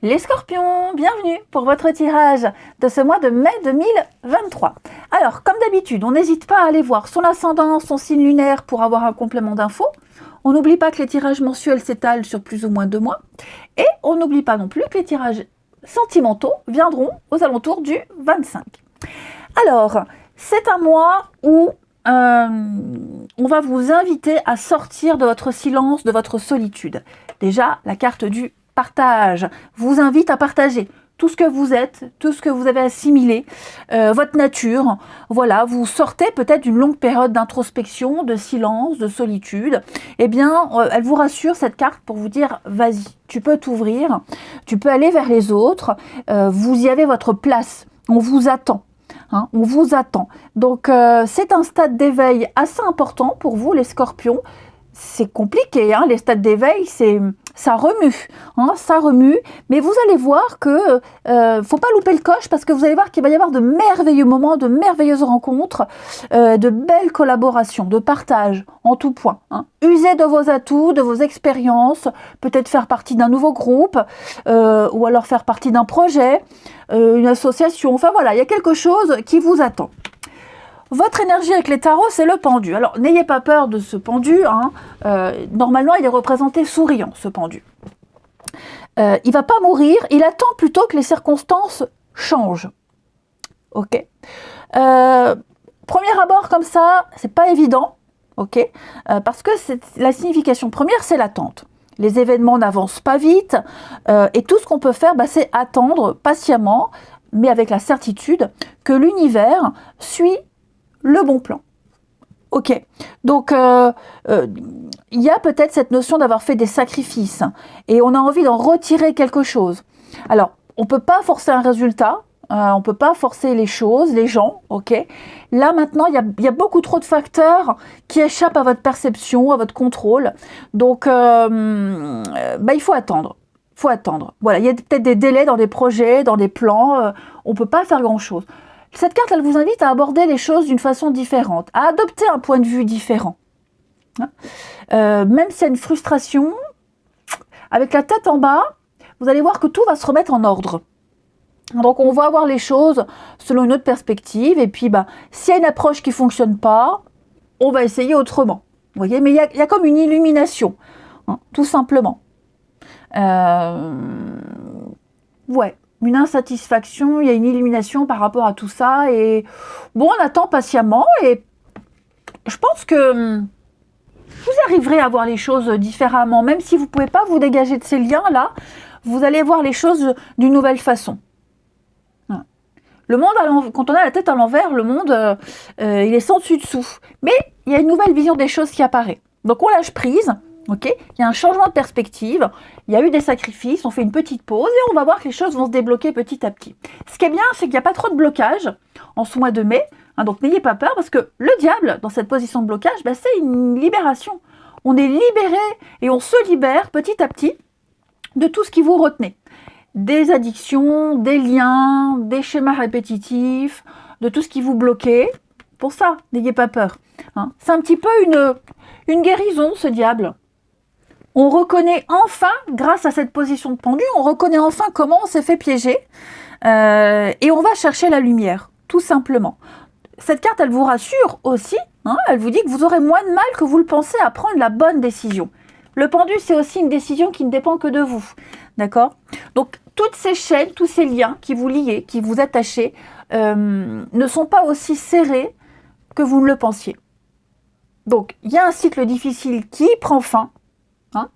Les scorpions, bienvenue pour votre tirage de ce mois de mai 2023. Alors, comme d'habitude, on n'hésite pas à aller voir son ascendant, son signe lunaire pour avoir un complément d'infos. On n'oublie pas que les tirages mensuels s'étalent sur plus ou moins 2 mois. Et on n'oublie pas non plus que les tirages sentimentaux viendront aux alentours du 25. Alors, c'est un mois où on va vous inviter à sortir de votre silence, de votre solitude. Déjà, la carte du partage vous invite à partager tout ce que vous êtes, tout ce que vous avez assimilé, votre nature. Voilà, vous sortez peut-être d'une longue période d'introspection, de silence, de solitude. Eh bien, elle vous rassure cette carte pour vous dire, vas-y, tu peux t'ouvrir, tu peux aller vers les autres, vous y avez votre place, on vous attend. Hein, on vous attend. Donc, c'est un stade d'éveil assez important pour vous, les scorpions. C'est compliqué, hein, les stades d'éveil, ça remue, hein, ça remue. Mais vous allez voir que faut pas louper le coche parce que vous allez voir qu'il va y avoir de merveilleux moments, de merveilleuses rencontres, de belles collaborations, de partage en tout point. Hein. Usez de vos atouts, de vos expériences, peut-être faire partie d'un nouveau groupe ou alors faire partie d'un projet, une association. Enfin voilà, il y a quelque chose qui vous attend. Votre énergie avec les tarots, c'est le pendu. Alors, n'ayez pas peur de ce pendu. Hein. Normalement, il est représenté souriant, ce pendu. Il ne va pas mourir. Il attend plutôt que les circonstances changent. Ok. Premier abord comme ça, c'est pas évident. Ok. Parce que la signification première, c'est l'attente. Les événements n'avancent pas vite. Et tout ce qu'on peut faire, c'est attendre patiemment, mais avec la certitude que l'univers suit le bon plan. Ok, donc il y a peut-être cette notion d'avoir fait des sacrifices et on a envie d'en retirer quelque chose. Alors, on ne peut pas forcer un résultat, on ne peut pas forcer les choses, les gens, ok. Là, maintenant, il y a beaucoup trop de facteurs qui échappent à votre perception, à votre contrôle. Donc, il faut attendre. Voilà, il y a peut-être des délais dans des projets, dans des plans, on ne peut pas faire grand-chose. Cette carte, elle vous invite à aborder les choses d'une façon différente, à adopter un point de vue différent. Même s'il y a une frustration, avec la tête en bas, vous allez voir que tout va se remettre en ordre. Donc on va voir les choses selon une autre perspective, et puis s'il y a une approche qui ne fonctionne pas, on va essayer autrement. Vous voyez, mais il y a comme une illumination, hein, tout simplement. Ouais. Une insatisfaction, il y a une illumination par rapport à tout ça. Et bon, on attend patiemment et je pense que vous arriverez à voir les choses différemment. Même si vous ne pouvez pas vous dégager de ces liens-là, vous allez voir les choses d'une nouvelle façon. Le monde, quand on a la tête à l'envers, le monde, il est sans dessus-dessous. Mais il y a une nouvelle vision des choses qui apparaît. Donc on lâche prise. Okay, il y a un changement de perspective, il y a eu des sacrifices, on fait une petite pause et on va voir que les choses vont se débloquer petit à petit. Ce qui est bien, c'est qu'il n'y a pas trop de blocage en ce mois de mai, hein, donc n'ayez pas peur parce que le diable, dans cette position de blocage, c'est une libération. On est libéré et on se libère petit à petit de tout ce qui vous retenait. Des addictions, des liens, des schémas répétitifs, de tout ce qui vous bloquait. Pour ça, n'ayez pas peur. Hein. C'est un petit peu une guérison, ce diable. On reconnaît enfin, grâce à cette position de pendu, on reconnaît enfin comment on s'est fait piéger et on va chercher la lumière, tout simplement. Cette carte, elle vous rassure aussi, hein, elle vous dit que vous aurez moins de mal que vous le pensez à prendre la bonne décision. Le pendu, c'est aussi une décision qui ne dépend que de vous, d'accord ? Donc, toutes ces chaînes, tous ces liens qui vous lient, qui vous attachent, ne sont pas aussi serrés que vous ne le pensiez. Donc, il y a un cycle difficile qui prend fin. Hein.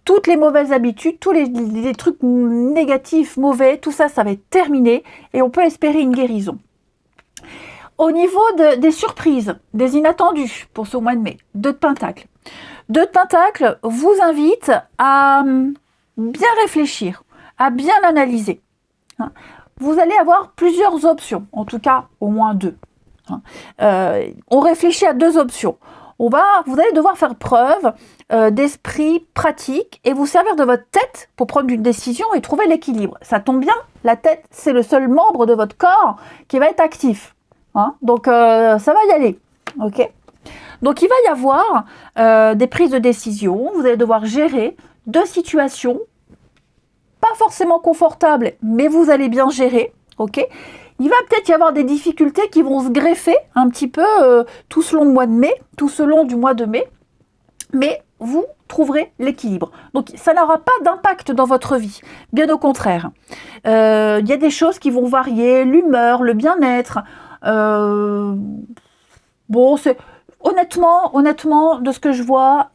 Toutes les mauvaises habitudes, tous les trucs négatifs, mauvais, tout ça, ça va être terminé et on peut espérer une guérison. Au niveau des surprises, des inattendus pour ce mois de mai, 2 de Pentacles. 2 de Pentacles vous invite à bien réfléchir, à bien analyser. Hein. Vous allez avoir plusieurs options, en tout cas au moins 2. Hein. On réfléchit à 2 options. Vous allez devoir faire preuve d'esprit pratique et vous servir de votre tête pour prendre une décision et trouver l'équilibre. Ça tombe bien, la tête, c'est le seul membre de votre corps qui va être actif. Hein. Donc, ça va y aller. Ok ? Donc, il va y avoir des prises de décision. Vous allez devoir gérer 2 situations pas forcément confortable, mais vous allez bien gérer, ok? Il va peut-être y avoir des difficultés qui vont se greffer un petit peu tout selon le mois de mai, tout selon du mois de mai, mais vous trouverez l'équilibre. Donc ça n'aura pas d'impact dans votre vie, bien au contraire. Il y a des choses qui vont varier, l'humeur, le bien-être. Bon, c'est honnêtement, de ce que je vois,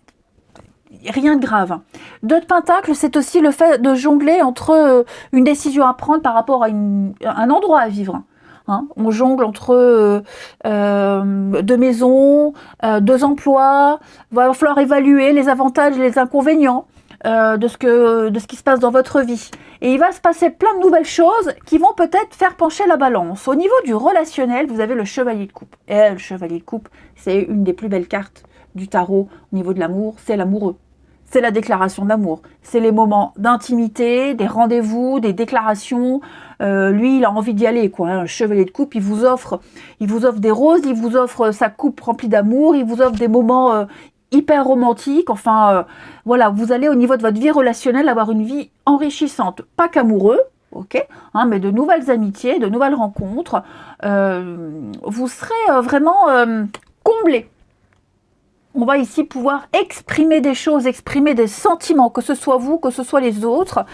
rien de grave. Deux de Pentacle, c'est aussi le fait de jongler entre une décision à prendre par rapport à un endroit à vivre. Hein, on jongle entre deux maisons, deux emplois. Il va falloir évaluer les avantages et les inconvénients de ce qui se passe dans votre vie. Et il va se passer plein de nouvelles choses qui vont peut-être faire pencher la balance. Au niveau du relationnel, vous avez le chevalier de coupe. Et le chevalier de coupe, c'est une des plus belles cartes du tarot au niveau de l'amour. C'est l'amoureux. C'est la déclaration d'amour. C'est les moments d'intimité, des rendez-vous, des déclarations. Lui, il a envie d'y aller, quoi. Un chevalier de coupe, il vous offre des roses, il vous offre sa coupe remplie d'amour, il vous offre des moments hyper romantiques. Enfin, voilà, vous allez au niveau de votre vie relationnelle avoir une vie enrichissante. Pas qu'amoureux, ok, hein, mais de nouvelles amitiés, de nouvelles rencontres. Vous serez vraiment comblés. On va ici pouvoir exprimer des choses, exprimer des sentiments, que ce soit vous, que ce soit les autres.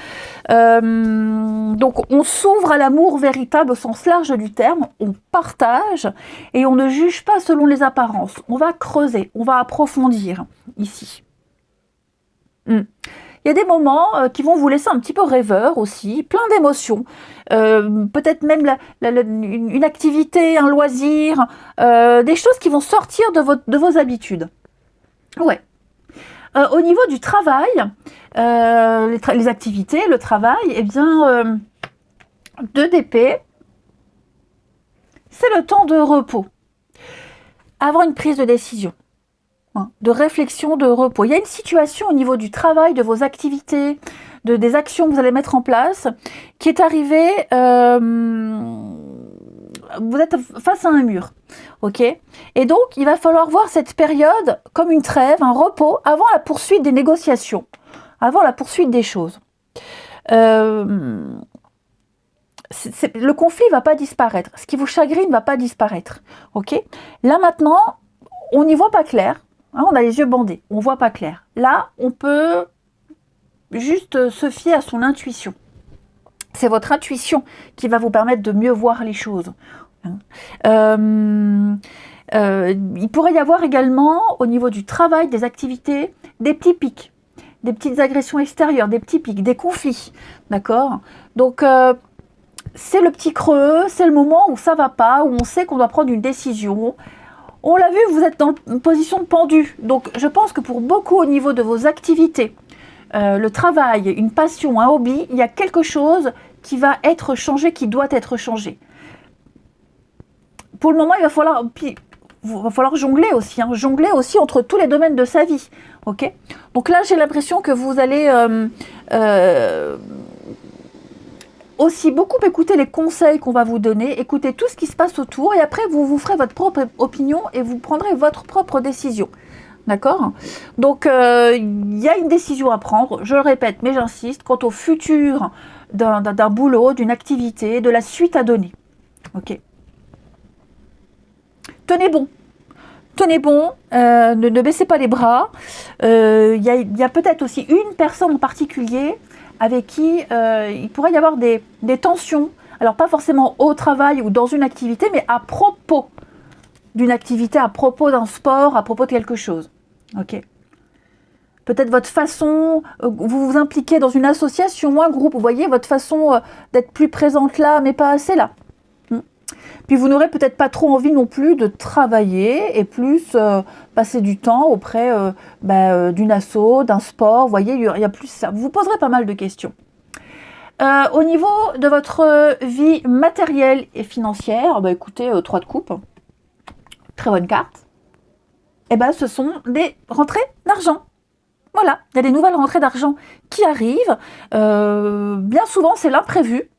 Donc on s'ouvre à l'amour véritable au sens large du terme, on partage et on ne juge pas selon les apparences. On va creuser, on va approfondir ici. Il y a des moments qui vont vous laisser un petit peu rêveur aussi, plein d'émotions. Peut-être même une activité, un loisir, des choses qui vont sortir de vos habitudes. Ouais. Au niveau du travail, les activités, le travail, eh bien, 2 d'épée, c'est le temps de repos. Avoir une prise de décision, hein, de réflexion, de repos. Il y a une situation au niveau du travail, de vos activités, des actions que vous allez mettre en place, qui est arrivée... vous êtes face à un mur, ok? Et donc, il va falloir voir cette période comme une trêve, un repos, avant la poursuite des négociations, avant la poursuite des choses. Le conflit ne va pas disparaître. Ce qui vous chagrine ne va pas disparaître, ok? Là, maintenant, on n'y voit pas clair. Hein, on a les yeux bandés, on ne voit pas clair. Là, on peut juste se fier à son intuition. C'est votre intuition qui va vous permettre de mieux voir les choses. Il pourrait y avoir également, au niveau du travail, des activités, des petits pics, des petites agressions extérieures, des petits pics, des conflits. D'accord? Donc, c'est le petit creux, c'est le moment où ça ne va pas, où on sait qu'on doit prendre une décision. On l'a vu, vous êtes dans une position de pendu. Donc, je pense que pour beaucoup, au niveau de vos activités, le travail, une passion, un hobby, il y a quelque chose qui va être changé, qui doit être changé. Pour le moment, il va falloir jongler aussi, hein, jongler aussi entre tous les domaines de sa vie. Ok? Donc là, j'ai l'impression que vous allez aussi beaucoup écouter les conseils qu'on va vous donner, écouter tout ce qui se passe autour, et après, vous ferez votre propre opinion et vous prendrez votre propre décision. D'accord? Donc, il y a une décision à prendre, je le répète, mais j'insiste, quant au futur d'un boulot, d'une activité, de la suite à donner. Ok? Tenez bon, ne baissez pas les bras. Il y a peut-être aussi une personne en particulier avec qui il pourrait y avoir des tensions. Alors, pas forcément au travail ou dans une activité, mais à propos d'une activité, à propos d'un sport, à propos de quelque chose. Ok. Peut-être votre façon, vous vous impliquez dans une association ou un groupe, vous voyez, votre façon d'être plus présente là, mais pas assez là. Puis vous n'aurez peut-être pas trop envie non plus de travailler et plus passer du temps auprès d'une asso, d'un sport. Vous voyez, il y a plus ça. Vous vous poserez pas mal de questions. Au niveau de votre vie matérielle et financière, écoutez, 3 de coupe, très bonne carte. Ce sont des rentrées d'argent. Voilà, il y a des nouvelles rentrées d'argent qui arrivent. Bien souvent, c'est l'imprévu.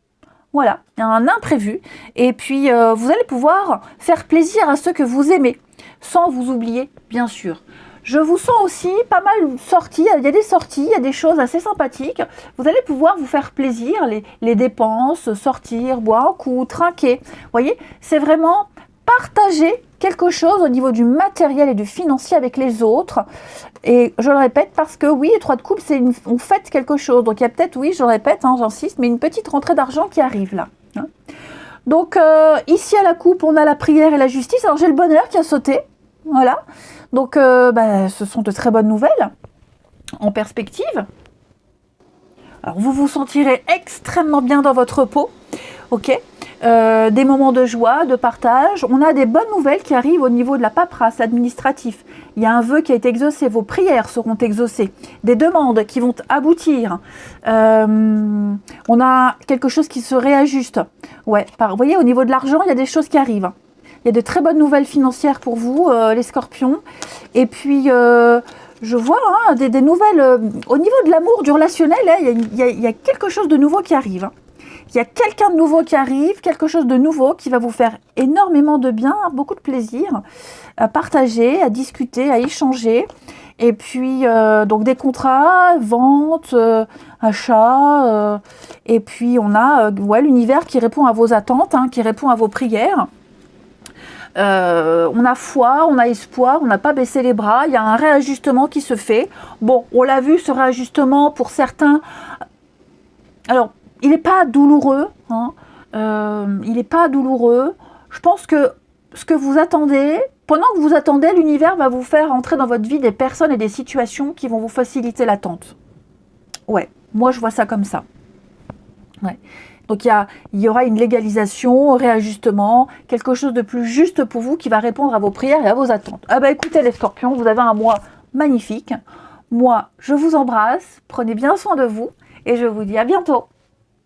Voilà, il y a un imprévu. Et puis, vous allez pouvoir faire plaisir à ceux que vous aimez, sans vous oublier, bien sûr. Je vous sens aussi pas mal sorties, il y a des sorties, il y a des choses assez sympathiques. Vous allez pouvoir vous faire plaisir, les dépenses, sortir, boire un coup, trinquer. Vous voyez, c'est vraiment partager quelque chose au niveau du matériel et du financier avec les autres. Et je le répète parce que oui, les 3 de coupe, on fête quelque chose. Donc il y a peut-être, oui, je le répète, hein, j'insiste, mais une petite rentrée d'argent qui arrive là. Hein. Donc ici à la coupe, on a la prière et la justice. Alors j'ai le bonheur qui a sauté. Voilà. Donc ce sont de très bonnes nouvelles en perspective. Alors vous vous sentirez extrêmement bien dans votre peau. Ok. Des moments de joie, de partage. On a des bonnes nouvelles qui arrivent au niveau de la paperasse, administratif. Il y a un vœu qui a été exaucé, vos prières seront exaucées. Des demandes qui vont aboutir. On a quelque chose qui se réajuste. Ouais, vous voyez, au niveau de l'argent, il y a des choses qui arrivent. Il y a de très bonnes nouvelles financières pour vous, les scorpions. Et puis, je vois des nouvelles... au niveau de l'amour, du relationnel, il y a quelque chose de nouveau qui arrive. Hein. Il y a quelqu'un de nouveau qui arrive, quelque chose de nouveau qui va vous faire énormément de bien, beaucoup de plaisir à partager, à discuter, à échanger. Et puis, donc des contrats, ventes, achats. Et puis, on a l'univers qui répond à vos attentes, hein, qui répond à vos prières. On a foi, on a espoir, on n'a pas baissé les bras. Il y a un réajustement qui se fait. Bon, on l'a vu, ce réajustement, pour certains... Alors, il n'est pas douloureux, hein. Il n'est pas douloureux. Je pense que ce que vous attendez, pendant que vous attendez, l'univers va vous faire entrer dans votre vie des personnes et des situations qui vont vous faciliter l'attente. Ouais, moi je vois ça comme ça. Ouais. Donc il y aura une légalisation, un réajustement, quelque chose de plus juste pour vous qui va répondre à vos prières et à vos attentes. Ah bah écoutez les scorpions, vous avez un mois magnifique. Moi, je vous embrasse, prenez bien soin de vous et je vous dis à bientôt.